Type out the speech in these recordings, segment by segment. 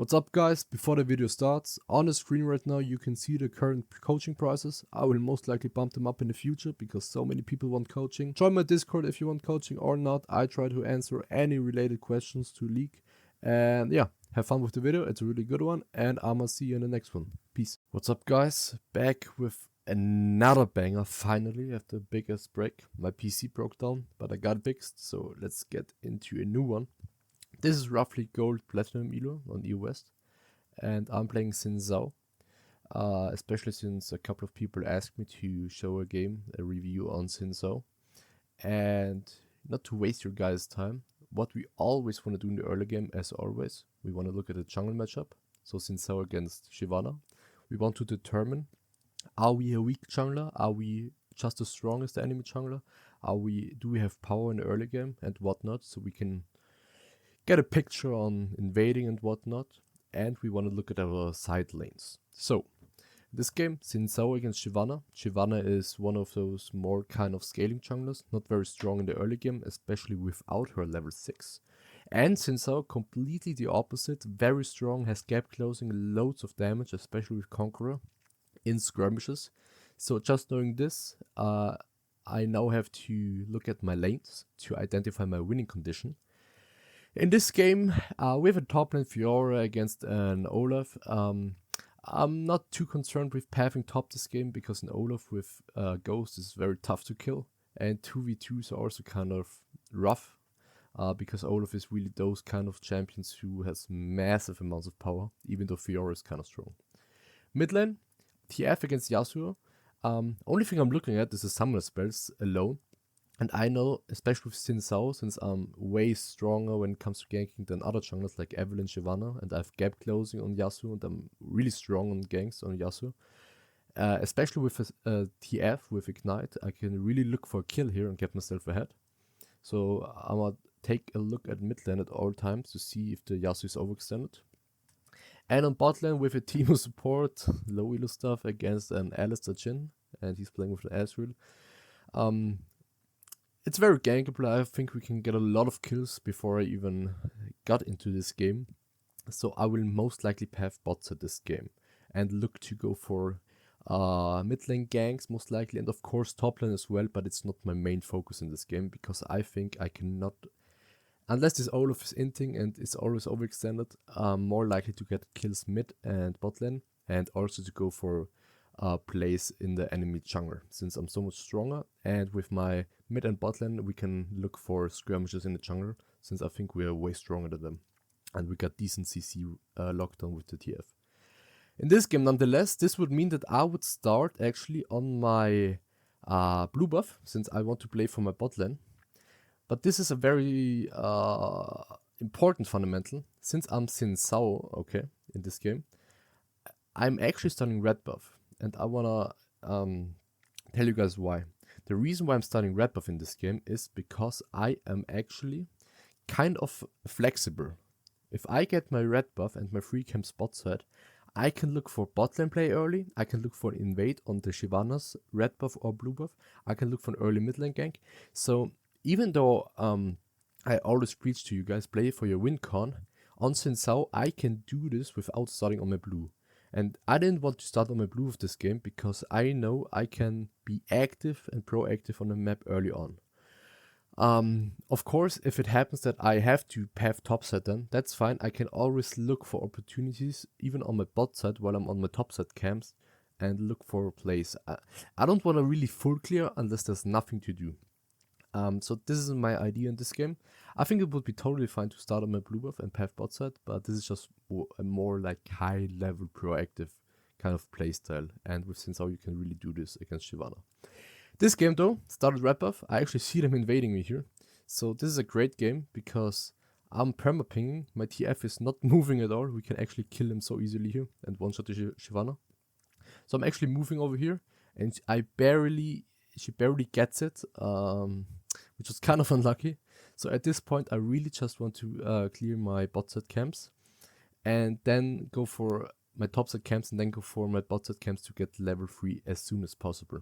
What's up guys, before the video starts, on the screen right now you can see the current coaching prices. I will most likely bump them up in the future because so many people want coaching. Join my Discord if you want coaching or not. I try to answer any related questions to League. And yeah, have fun with the video, it's a really good one and I'ma see you in the next one. Peace. What's up guys, back with another banger finally after the biggest break. My PC broke down but I got it fixed, so let's get into a new one. This is roughly gold platinum elo on EU West, and I'm playing Zhao, especially since a couple of people asked me to show a review on Zhao. And not to waste your guys' time, what we always want to do in the early game, as always, we want to look at the jungle matchup. So Zhao against Shyvana. We want to determine, are we a weak jungler? Are we just as strong as the enemy jungler? Do we have power in the early game and whatnot, so we can get a picture on invading and whatnot, and we want to look at our side lanes. So, this game, Zhao against Shyvana. Shyvana is one of those more kind of scaling junglers, not very strong in the early game, especially without her level 6. And Zhao, completely the opposite, very strong, has gap closing, loads of damage, especially with Conqueror in skirmishes. So just knowing this, I now have to look at my lanes to identify my winning condition. In this game, we have a top lane Fiora against an Olaf. I'm not too concerned with pathing top this game because an Olaf with Ghost is very tough to kill. And 2v2s are also kind of rough because Olaf is really those kind of champions who has massive amounts of power, even though Fiora is kind of strong. Mid lane, TF against Yasuo. Only thing I'm looking at is the summoner spells alone. And I know, especially with Zhao, since I'm way stronger when it comes to ganking than other junglers like Evelynn, Shyvana, and I have gap closing on Yasuo, and I'm really strong on ganks on Yasuo. Especially with TF, with Ignite, I can really look for a kill here and get myself ahead. So I'm gonna take a look at mid lane at all times to see if the Yasuo is overextended. And on bot lane with a Teemo support, low elo stuff against an Alistar Jhin, and he's playing with an Ezreal. It's very gankable. I think we can get a lot of kills before I even got into this game. So I will most likely path bots at this game and look to go for mid lane ganks most likely, and of course top lane as well, but it's not my main focus in this game because I think I cannot, unless this Olaf is inting and it's always overextended, I'm more likely to get kills mid and bot lane and also to go for plays in the enemy jungle since I'm so much stronger, and with my mid and bot lane we can look for skirmishes in the jungle since I think we are way stronger than them and we got decent CC lockdown with the TF. In this game nonetheless, this would mean that I would start actually on my blue buff since I want to play for my bot lane, but this is a very important fundamental. Since I'm Zhao, okay, in this game, I'm actually starting red buff. And I wanna tell you guys why. The reason why I'm starting red buff in this game is because I am actually kind of flexible. If I get my red buff and my free camp spot set, I can look for bot lane play early, I can look for an invade on the Shyvana's red buff or blue buff, I can look for an early mid lane gank. So even though I always preach to you guys, play for your win con, on Zhao I can do this without starting on my blue. And I didn't want to start on my blue of this game because I know I can be active and proactive on the map early on. Of course, if it happens that I have to path top side then, that's fine. I can always look for opportunities even on my bot side while I'm on my top side camps and look for plays. I don't want to really full clear unless there's nothing to do. So this is my idea in this game. I think it would be totally fine to start on my blue buff and path bot side, but this is just a more like high level proactive kind of playstyle, and with Zhao you can really do this against Shyvana. This game though, started red buff, I actually see them invading me here. So this is a great game because I'm perma-pinging, my TF is not moving at all, we can actually kill him so easily here and one-shot the Shyvana. So I'm actually moving over here and she barely gets it, which was kind of unlucky. So at this point I really just want to clear my bot side camps and then go for my top side camps and then go for my bot side camps to get level 3 as soon as possible.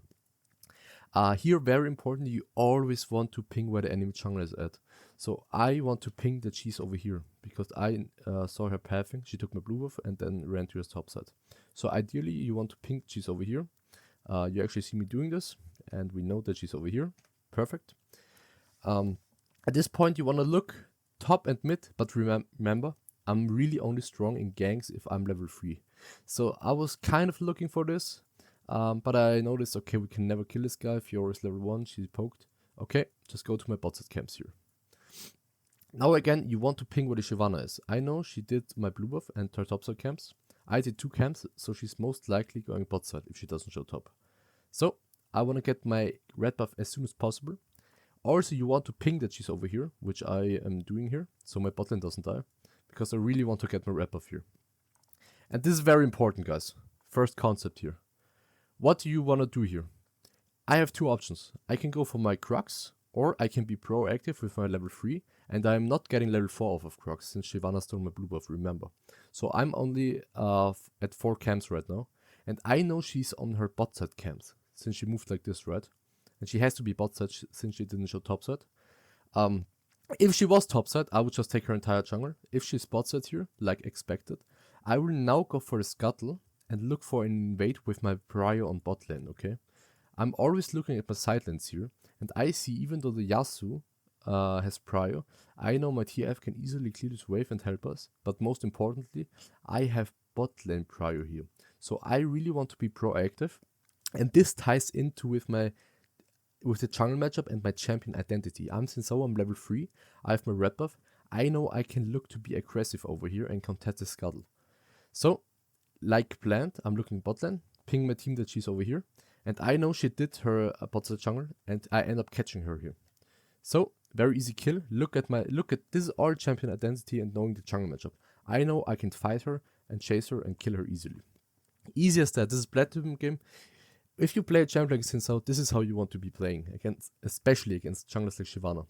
Here, very important, you always want to ping where the enemy jungler is at. So I want to ping that she's over here because I saw her pathing. She took my blue buff and then ran to his top side. So ideally, you want to ping she's over here. You actually see me doing this, and we know that she's over here. Perfect. At this point, you want to look top and mid, but remember, I'm really only strong in ganks if I'm level 3. So I was kind of looking for this, but I noticed, okay, we can never kill this guy. Fiora is level 1, she's poked. Okay, just go to my bot side camps here. Now again, you want to ping where the Shyvana is. I know she did my blue buff and her top side camps. I did 2 camps, so she's most likely going bot side if she doesn't show top. So I want to get my red buff as soon as possible. Also, you want to ping that she's over here, which I am doing here, so my bot lane doesn't die, because I really want to get my red buff here. And this is very important, guys. First concept here. What do you want to do here? I have 2 options. I can go for my Crux, or I can be proactive with my level 3, and I am not getting level 4 off of Crux, since Shyvana stole my blue buff, remember. So I'm only at 4 camps right now, and I know she's on her bot side camps, since she moved like this, right? And she has to be bot side since she didn't show top side. If she was top side, I would just take her entire jungler. If she's bot side here, like expected, I will now go for the scuttle and look for an invade with my prio on bot lane, okay? I'm always looking at my side lanes here, and I see even though the Yasuo has prio, I know my TF can easily clear this wave and help us, but most importantly, I have bot lane prio here. So I really want to be proactive, and this ties into with the jungle matchup and my champion identity. I'm level 3, I have my red buff, I know I can look to be aggressive over here and contest the scuttle. So, like planned, I'm looking bot lane, ping my team that she's over here, and I know she did her bot side jungler, and I end up catching her here. So, very easy kill. Look at this is all champion identity and knowing the jungle matchup. I know I can fight her and chase her and kill her easily. Easy as that. This is Platinum game. If you play a champion like Xin Zhao, this is how you want to be playing, especially against junglers like Shyvana.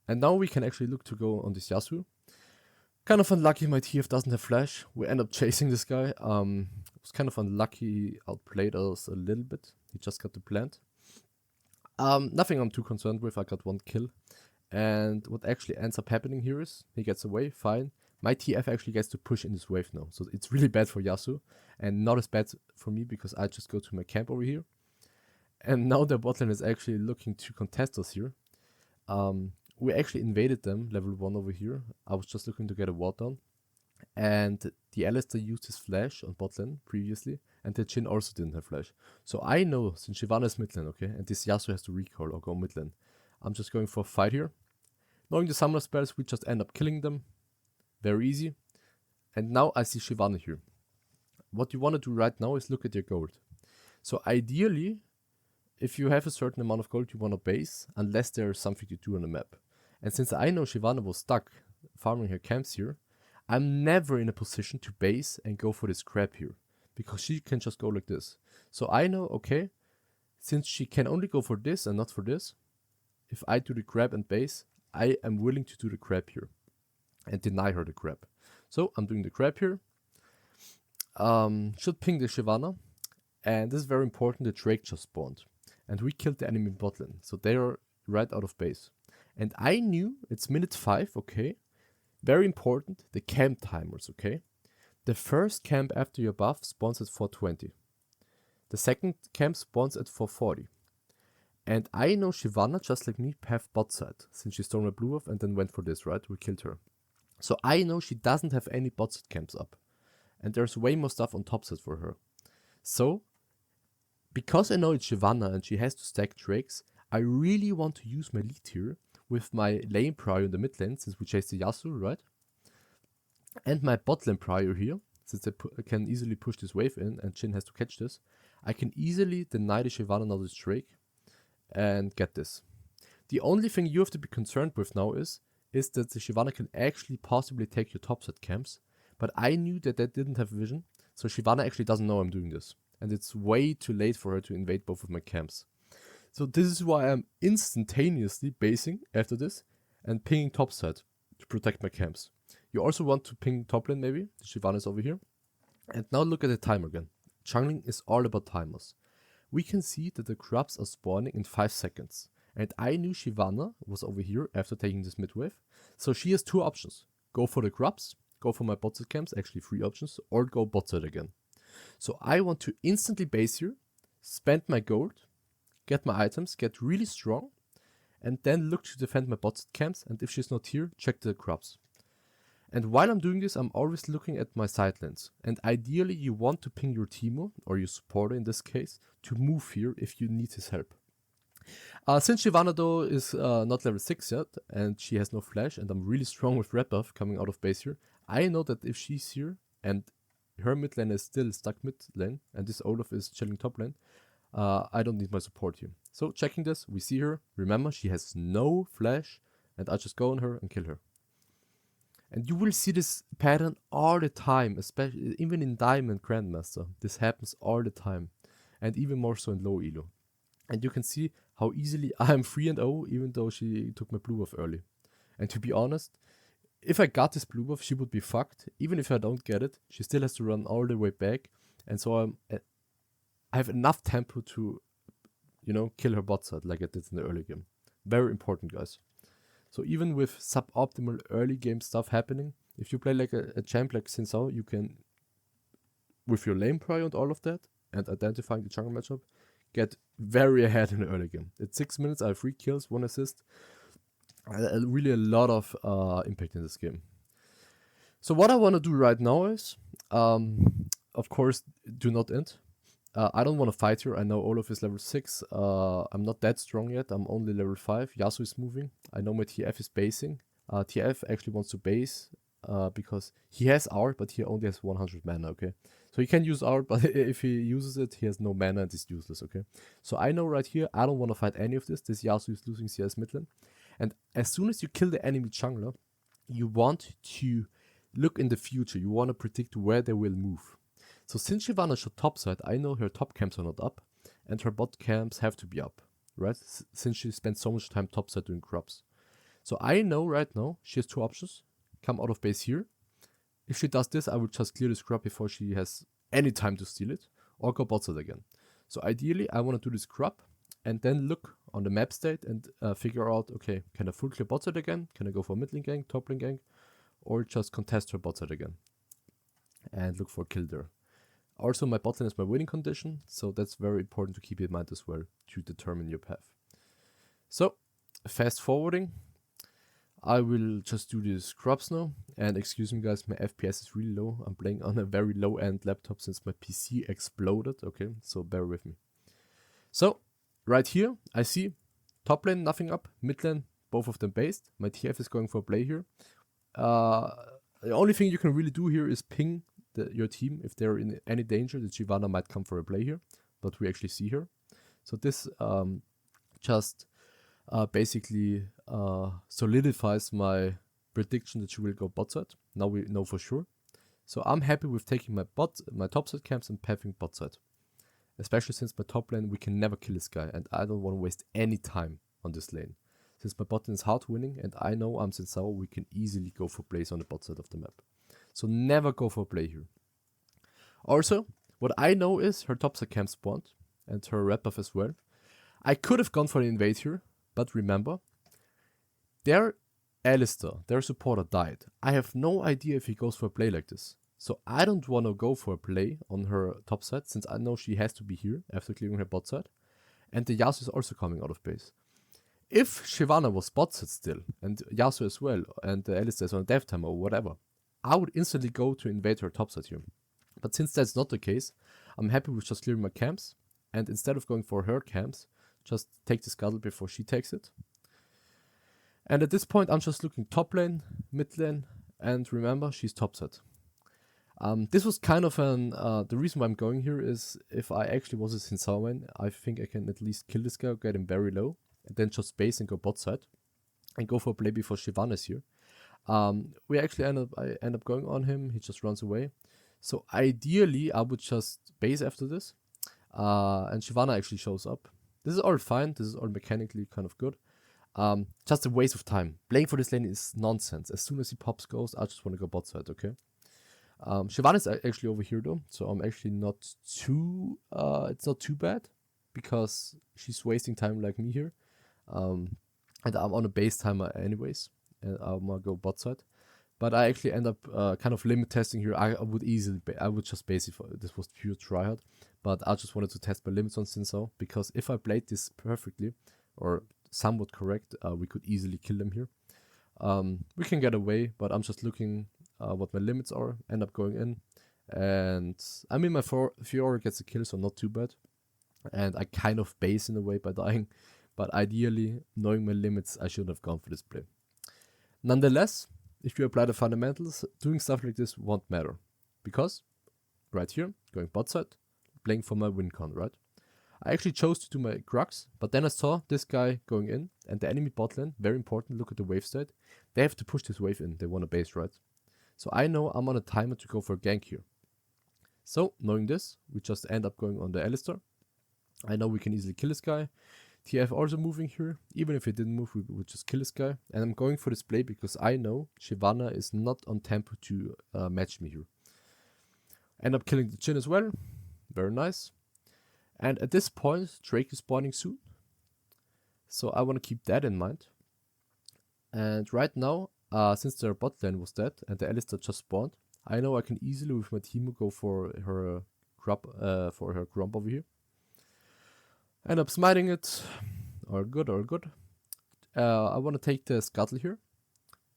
And now we can actually look to go on this Yasuo. Kind of unlucky my TF doesn't have flash. We end up chasing this guy. It was kind of unlucky, he outplayed us a little bit. He just got the plant. Nothing I'm too concerned with, I got 1 kill. And what actually ends up happening here is, he gets away, fine. My TF actually gets to push in this wave now, so it's really bad for Yasuo, and not as bad for me because I just go to my camp over here. And now their bot lane is actually looking to contest us here. We actually invaded them, level 1 over here. I was just looking to get a ward down. And the Alistair used his flash on bot lane previously, and the Jhin also didn't have flash. So I know, since Shyvana is mid lane, okay, and this Yasuo has to recall or go mid lane, I'm just going for a fight here. Knowing the summoner spells, we just end up killing them. Very easy. And now I see Shyvana here. What you want to do right now is look at your gold. So ideally, if you have a certain amount of gold you want to base, unless there's something to do on the map. And since I know Shyvana was stuck farming her camps here, I'm never in a position to base and go for this grab here, because she can just go like this. So I know, okay, since she can only go for this and not for this, if I do the grab and base, I am willing to do the grab here and deny her the grab. So I'm doing the grab here. Should ping the Shyvana, and this is very important, the Drake just spawned. And we killed the enemy bot lane, so they are right out of base. And I knew it's minute 5, okay? Very important, the camp timers, okay? The first camp after your buff spawns at 420. The second camp spawns at 440. And I know Shyvana, just like me, have bot side, since she stole my blue buff and then went for this, right? We killed her. So I know she doesn't have any bot side camps up. And there's way more stuff on top side for her. So, because I know it's Shyvana and she has to stack Drakes, I really want to use my lead here with my lane prio in the mid lane, since we chased the Yasuo, right? And my bot lane prio here, since I can easily push this wave in and Jhin has to catch this. I can easily deny the Shyvana now this Drake and get this. The only thing you have to be concerned with now is that the Shyvana can actually possibly take your topside camps, but I knew that didn't have vision, so Shyvana actually doesn't know I'm doing this, and it's way too late for her to invade both of my camps. So this is why I'm instantaneously basing after this and pinging topside to protect my camps. You also want to ping top lane maybe, the Shyvana is over here. And now look at the timer again. Jungling is all about timers. we can see that the Crubs are spawning in 5 seconds. And I knew Shyvana was over here after taking this mid wave. So she has 2 options. Go for the Crubs, go for my bot side camps, actually 3 options, or go bot side again. So I want to instantly base here, spend my gold, get my items, get really strong, and then look to defend my bot side camps, and if she's not here, check the Crubs. And while I'm doing this, I'm always looking at my side lanes. And ideally, you want to ping your teamer, or your supporter in this case, to move here if you need his help. Since Shyvana though is not level 6 yet, and she has no flash, and I'm really strong with red buff coming out of base here, I know that if she's here, and her mid lane is still stuck mid lane, and this Olaf is chilling top lane, I don't need my support here. So checking this, we see her, remember she has no flash, and I just go on her and kill her. And you will see this pattern all the time, especially even in Diamond Grandmaster. This happens all the time, and even more so in low elo. And you can see how easily I am 3-0, even though she took my blue buff early. And to be honest, if I got this blue buff, she would be fucked. Even if I don't get it, she still has to run all the way back. And so I have enough tempo to, kill her bot side like I did in the early game. Very important, guys. So even with suboptimal early game stuff happening, if you play like a champ like Zhao, you can, with your lane prio and all of that, and identifying the jungle matchup, get very ahead in the early game. At 6 minutes, I have 3 kills, 1 assist. Really a lot of impact in this game. So what I want to do right now is, of course, do not end. I don't want to fight here. I know Olaf is level 6. I'm not that strong yet. I'm only level 5. Yasuo is moving. I know my TF is basing. TF actually wants to base because he has art, but he only has 100 mana, okay? So he can use art, but if he uses it, he has no mana and it's useless, okay? So I know right here, I don't want to fight any of this. This Yasuo is losing CS mid lane. And as soon as you kill the enemy jungler, you want to look in the future. You want to predict where they will move. So since Shyvana shot topside, I know her top camps are not up, and her bot camps have to be up, right? Since she spent so much time topside doing Crubs. So I know right now she has 2 options. Come out of base here. If she does this, I will just clear this Crub before she has any time to steal it, or go bot side again. So ideally, I want to do this Crub, and then look on the map state and figure out, okay, can I full clear bot side again? Can I go for mid lane gank, top lane gank, or just contest her bot side again? And look for a kill there. Also, my bot lane is my winning condition, so that's very important to keep in mind as well to determine your path. So, fast forwarding, I will just do these Crubs now, and excuse me guys, my FPS is really low. I'm playing on a very low-end laptop since my PC exploded, okay, so bear with me. So, right here, I see top lane, nothing up, mid lane, both of them based. My TF is going for a play here. The only thing you can really do here is ping your team if they're in any danger. The Shyvana might come for a play here, but we actually see her. So this just basically solidifies my prediction that she will go bot side. Now we know for sure. So I'm happy with taking my top side camps and pathing bot side. Especially since my top lane, we can never kill this guy, and I don't want to waste any time on this lane. Since my bot lane is hard winning, and I know I'm Zhao, we can easily go for plays on the bot side of the map. So never go for a play here. Also, what I know is her top side camp spawned, and her red buff as well. I could have gone for an invade here, but remember, their Alistair, their supporter, died. I have no idea if he goes for a play like this. So I don't want to go for a play on her top side, since I know she has to be here after clearing her bot side. And the Yasuo is also coming out of base. If Shyvana was bot side still, and Yasuo as well, and the Alistair is on death time or whatever, I would instantly go to invade her top side here. But since that's not the case, I'm happy with just clearing my camps, and instead of going for her camps, just take the scuttle before she takes it. And at this point, I'm just looking top lane, mid lane, and remember, she's top side. This was kind of the reason why I'm going here is if I actually was a Zhao main, I think I can at least kill this guy, get him very low, and then just base and go bot side, and go for a play before Shyvana is here. We actually end up going on him, he just runs away. So ideally, I would just base after this, and Shyvana actually shows up. This is all fine, this is all mechanically kind of good. Just a waste of time. Playing for this lane is nonsense. As soon as he pops goes, I just want to go bot side, okay? Shyvana is actually over here though, so I'm actually not too, it's not too bad. because she's wasting time like me here. And I'm on a base timer anyways, and I'm gonna go bot side. But I actually end up kind of limit testing here. I would easily, I would just base it for, this was pure tryhard. But I just wanted to test my limits on Zhao, because if I played this perfectly, or somewhat correct, we could easily kill them here. We can get away, but I'm just looking what my limits are, end up going in. And I mean, my Fiora gets a kill, so not too bad. And I kind of base in a way by dying. But ideally, knowing my limits, I should have gone for this play. Nonetheless, if you apply the fundamentals, doing stuff like this won't matter. Because, right here, going bot side, playing for my win con, right? I actually chose to do my Crux, but then I saw this guy going in, and the enemy bot lane, very important, look at the wave state. They have to push this wave in, they want a base, right? So I know I'm on a timer to go for a gank here. So, knowing this, we just end up going on the Alistar. I know we can easily kill this guy. TF also moving here. Even if he didn't move, we would just kill this guy. And I'm going for this play because I know Shyvana is not on tempo to match me here. End up killing the Jhin as well. Very nice. And at this point, Drake is spawning soon. So I want to keep that in mind. And right now, since their bot lane was dead and the Alistar just spawned, I know I can easily with my team go for her Grump over here. End up smiting it. All good, all good. I want to take the Scuttle here,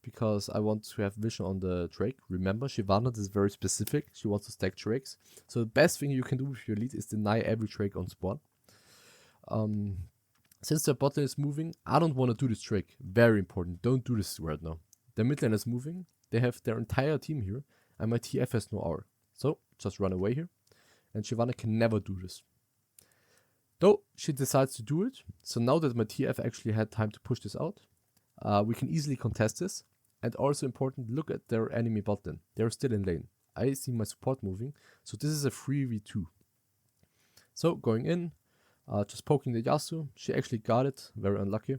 because I want to have vision on the Drake. Remember, Shyvana is very specific. She wants to stack Drakes. So the best thing you can do with your lead is deny every Drake on spawn. Since their bot lane is moving, I don't want to do this Drake. Very important. Don't do this right now. The mid lane is moving. They have their entire team here, and my TF has no R. So just run away here. And Shyvana can never do this. Though she decides to do it, so now that my TF actually had time to push this out, we can easily contest this. And also important, look at their enemy bot lane. They're still in lane. I see my support moving, so this is a 3v2. So going in, just poking the Yasuo. She actually got it, very unlucky.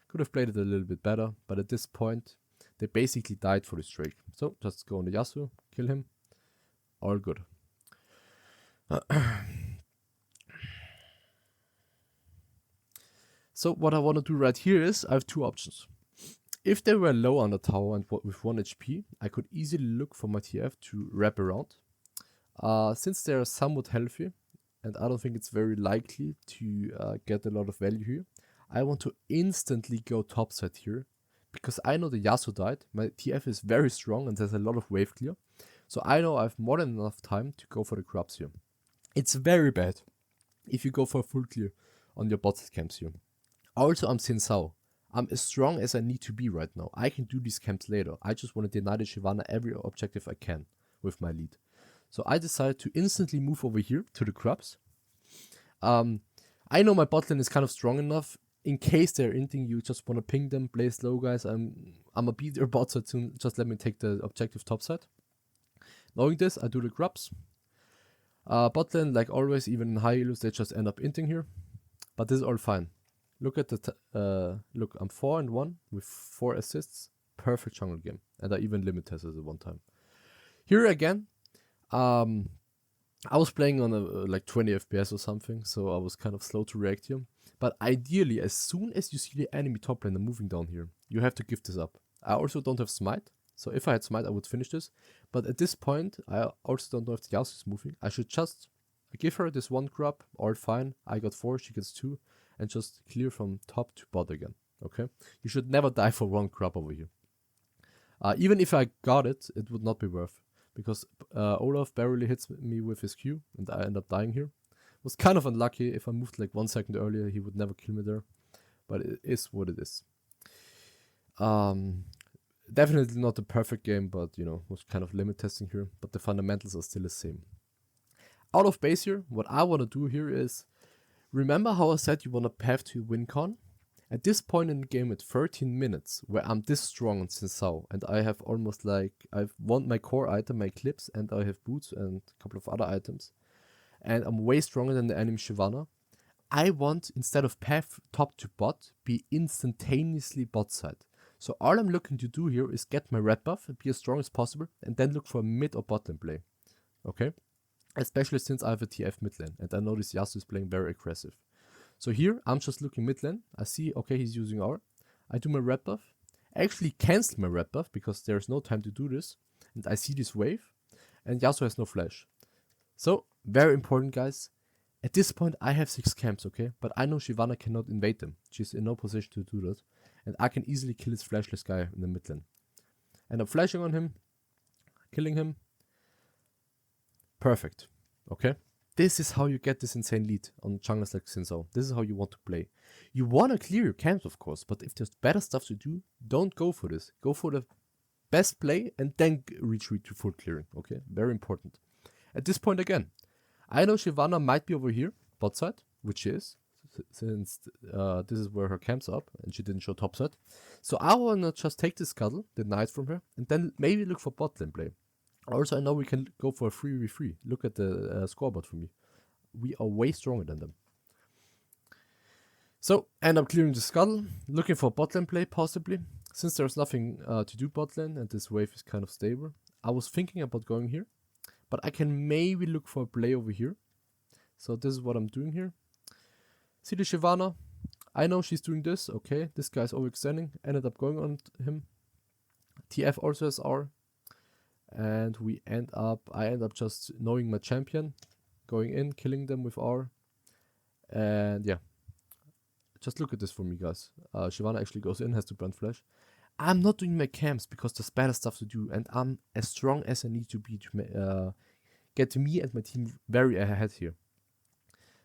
Could have played it a little bit better, but at this point, they basically died for this Drake. So just go on the Yasuo, kill him, all good. So what I want to do right here is, I have two options. If they were low on the tower and with 1 HP, I could easily look for my TF to wrap around. Since they are somewhat healthy, and I don't think it's very likely to get a lot of value here, I want to instantly go topside here, because I know the Yasuo died, my TF is very strong and there's a lot of wave clear, so I know I have more than enough time to go for the Crubs here. It's very bad if you go for full clear on your bot camps here. Also, I'm Zhao. I'm as strong as I need to be right now. I can do these camps later. I just want to deny the Shyvana every objective I can with my lead. So I decided to instantly move over here to the Crubs. I know my bot lane is kind of strong enough. In case they're inting, you just want to ping them, play slow, guys. I'm gonna beat their bot side soon. Just let me take the objective top side. Knowing this, I do the Crubs. Bot lane, like always, even in high elos, they just end up inting here. But this is all fine. Look at the look, I'm 4-1 with 4 assists. Perfect jungle game. And I even limit tested at one time. Here again, I was playing on like 20 FPS or something, so I was kind of slow to react here. But ideally, as soon as you see the enemy top laner moving down here, you have to give this up. I also don't have smite, so if I had smite, I would finish this. But at this point, I also don't know if the Yasuo is moving. I should just give her this one grab, all fine. I got 4, she gets 2. And just clear from top to bot again, okay? You should never die for one crop over here. Even if I got it, it would not be worth. Because Olaf barely hits me with his Q, and I end up dying here. Was kind of unlucky. If I moved like 1 second earlier, he would never kill me there. But it is what it is. Definitely not the perfect game, but, you know, was kind of limit testing here. But the fundamentals are still the same. Out of base here, what I want to do here is, remember how I said you want to path to win con? At this point in the game at 13 minutes, where I'm this strong on Zhao, and I have almost like, I've won my core item, my clips, and I have boots and a couple of other items, and I'm way stronger than the enemy Shyvana. I want, instead of path top to bot, be instantaneously bot side. So all I'm looking to do here is get my red buff and be as strong as possible, and then look for a mid or bot lane play. Okay? especially since I have a TF mid lane, and I notice Yasuo is playing very aggressive. So here, I'm just looking mid lane, I see, okay, he's using R, I do my red buff, I actually cancel my red buff, because there's no time to do this, and I see this wave, and Yasuo has no flash. So, very important guys, at this point I have 6 camps, okay, but I know Shyvana cannot invade them, she's in no position to do that, and I can easily kill this flashless guy in the mid lane. And I'm flashing on him, killing him. Perfect. Okay? This is how you get this insane lead on junglers like Zhao. This is how you want to play. You want to clear your camps, of course, but if there's better stuff to do, don't go for this. Go for the best play and then retreat to full clearing. Okay? Very important. At this point again, I know Shyvana might be over here, bot side, which she is, since this is where her camp's up and she didn't show top side. So I want to just take this scuttle, the knight from her, and then maybe look for bot lane play. Also, I know we can go for a 3v3. Look at the scoreboard for me. We are way stronger than them. So, end up clearing the scuttle, looking for bot lane play possibly. Since there's nothing to do bot lane and this wave is kind of stable, I was thinking about going here. But I can maybe look for a play over here. So this is what I'm doing here. See the Shyvana. I know she's doing this. Okay, this guy's overextending. Ended up going on him. TF also has R. And I end up just knowing my champion. Going in, killing them with R. And yeah. Just look at this for me, guys. Shyvana actually goes in, has to burn flash. I'm not doing my camps because there's better stuff to do. And I'm as strong as I need to be to get me and my team very ahead here.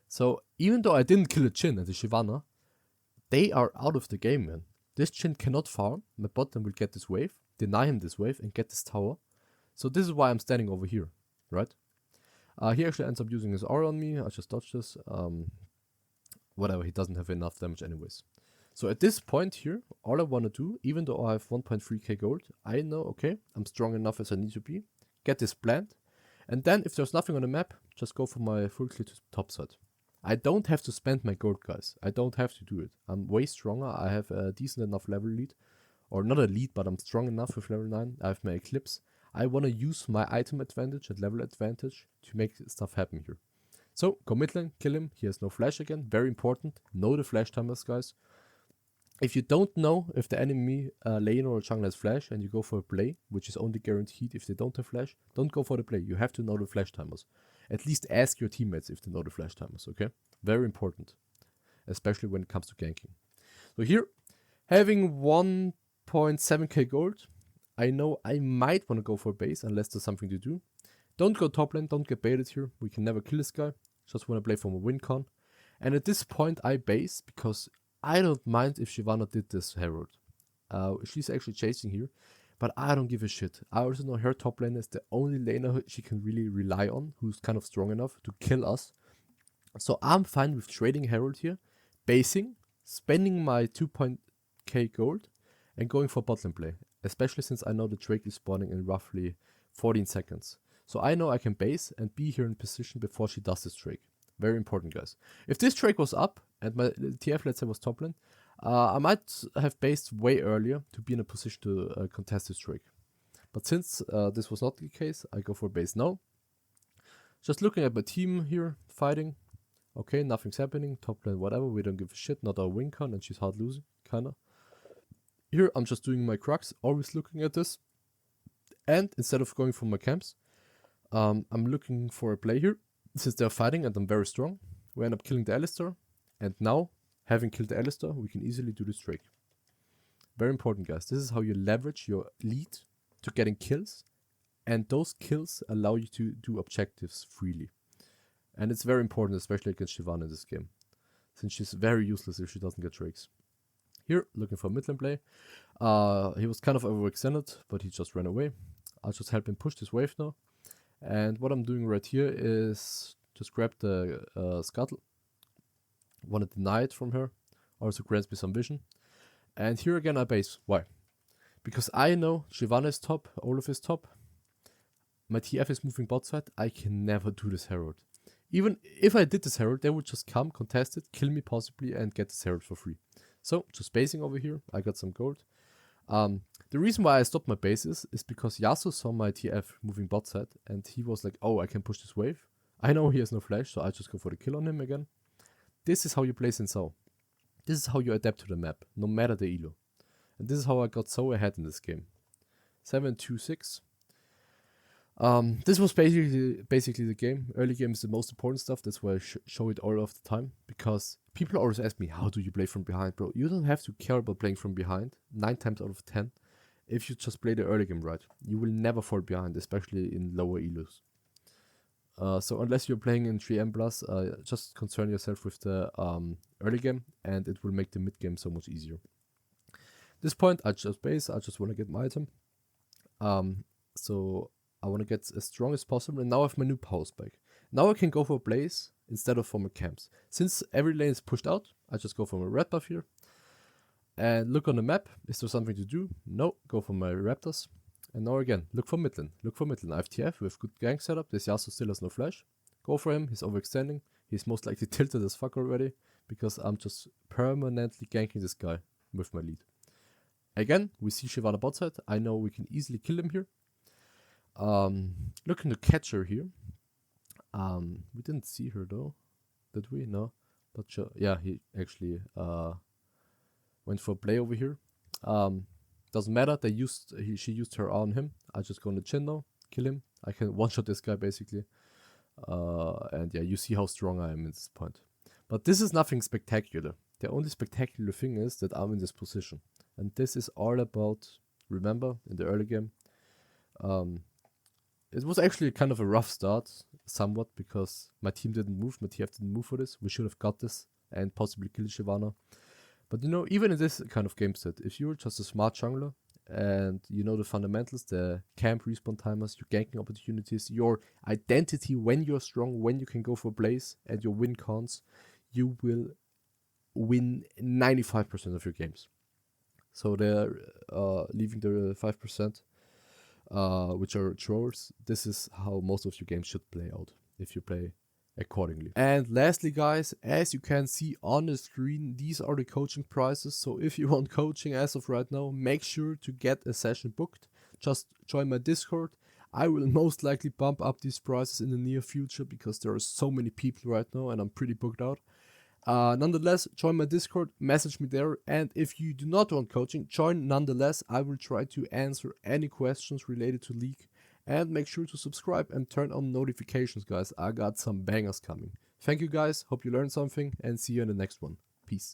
So, even though I didn't kill a Jhin and the Shyvana, they are out of the game, man. This Jhin cannot farm. My bot lane will get this wave, deny him this wave, and get this tower. So this is why I'm standing over here, right? He actually ends up using his aura on me. I just dodged this. Whatever, he doesn't have enough damage anyways. So at this point here, all I want to do, even though I have 1.3k gold, I know, okay, I'm strong enough as I need to be. Get this plant. And then, if there's nothing on the map, just go for my full clear to top side. I don't have to spend my gold, guys. I don't have to do it. I'm way stronger. I have a decent enough level lead. Or not a lead, but I'm strong enough with level 9. I have my Eclipse. I want to use my item advantage and level advantage to make stuff happen here. So, go mid lane, kill him. He has no flash again. Very important. Know the flash timers, guys. If you don't know if the enemy lane or jungler has flash and you go for a play, which is only guaranteed if they don't have flash, don't go for the play. You have to know the flash timers. At least ask your teammates if they know the flash timers, okay? Very important. Especially when it comes to ganking. So here, having 1.7k gold, I know I might want to go for base unless there's something to do. Don't go top lane, don't get baited here. We can never kill this guy. Just want to play from a win con. And at this point I base because I don't mind if Shyvana did this Herald. She's actually chasing here, but I don't give a shit. I also know her top lane is the only laner she can really rely on, who's kind of strong enough to kill us. So I'm fine with trading Herald here, basing, spending my 2.k gold, and going for bot lane play. Especially since I know the Drake is spawning in roughly 14 seconds. So I know I can base and be here in position before she does this Drake. Very important, guys. If this Drake was up and my TF, let's say, was top lane, I might have based way earlier to be in a position to contest this Drake. But since this was not the case, I go for base now. Just looking at my team here, fighting. Okay, nothing's happening. Top lane, whatever. We don't give a shit. Not our win con, and she's hard losing, kinda. Here, I'm just doing my Crux, always looking at this. And instead of going for my camps, I'm looking for a play here. Since they're fighting and I'm very strong, we end up killing the Alistar. And now, having killed the Alistar, we can easily do this Drake. Very important, guys. This is how you leverage your lead to getting kills. And those kills allow you to do objectives freely. And it's very important, especially against Shyvana in this game. Since she's very useless if she doesn't get Drakes. Here, looking for mid lane play. He was kind of overextended, but he just ran away. I'll just help him push this wave now. And what I'm doing right here is just grab the scuttle. Want to deny it from her. Also grants me some vision. And here again I base. Why? Because I know Shyvana is top, Olaf is top. My TF is moving bot side. I can never do this Herald. Even if I did this Herald, they would just come, contest it, kill me possibly, and get this Herald for free. So, just basing over here. I got some gold. The reason why I stopped my bases is because Yasuo saw my TF moving bot side, and he was like, oh, I can push this wave. I know he has no flash, so I just go for the kill on him again. This is how you play Zhao. This is how you adapt to the map, no matter the elo. And this is how I got so ahead in this game. 7-2-6. This was basically the game. Early game is the most important stuff. That's why I show it all of the time. Because people always ask me, how do you play from behind, bro? You don't have to care about playing from behind 9 times out of 10. If you just play the early game right, you will never fall behind, especially in lower elos. So unless you're playing in 3M plus, just concern yourself with the early game, and it will make the mid game so much easier. This point, I just base. I just want to get my item. So I want to get as strong as possible, and now I have my new power spike. Now I can go for Blaze instead of for my camps. Since every lane is pushed out, I just go for my red buff here. And look on the map, is there something to do? No, go for my raptors. And now again, look for mid lane. Look for mid lane. I have TF, we have good gank setup. This Yasuo still has no flash. Go for him, he's overextending. He's most likely tilted as fuck already, because I'm just permanently ganking this guy with my lead. Again, we see Shyvana bot side. I know we can easily kill him here. Looking to catch her here. We didn't see her though, did we? No. But yeah, he actually went for a play over here. Doesn't matter. She used her R on him. I just go on the chin now, kill him. I can one-shot this guy basically. And yeah, you see how strong I am at this point. But this is nothing spectacular. The only spectacular thing is that I'm in this position. And this is all about, remember, in the early game, it was actually kind of a rough start, somewhat, because my team didn't move, my TF didn't move for this. We should have got this and possibly killed Shyvana. But you know, even in this kind of game set, if you're just a smart jungler and you know the fundamentals, the camp respawn timers, your ganking opportunities, your identity when you're strong, when you can go for Blaze, and your win cons, you will win 95% of your games. So they're leaving the 5%, which are throwers. This is how most of your games should play out, if you play accordingly. And lastly, guys, as you can see on the screen, these are the coaching prices. So if you want coaching as of right now, make sure to get a session booked. Just join my Discord. I will most likely bump up these prices in the near future because there are so many people right now and I'm pretty booked out. Nonetheless, join my Discord, message me there, and if you do not want coaching, join nonetheless. I will try to answer any questions related to League, and make sure to subscribe and turn on notifications, guys. I got some bangers coming. Thank you guys, hope you learned something, and see you in the next one. Peace.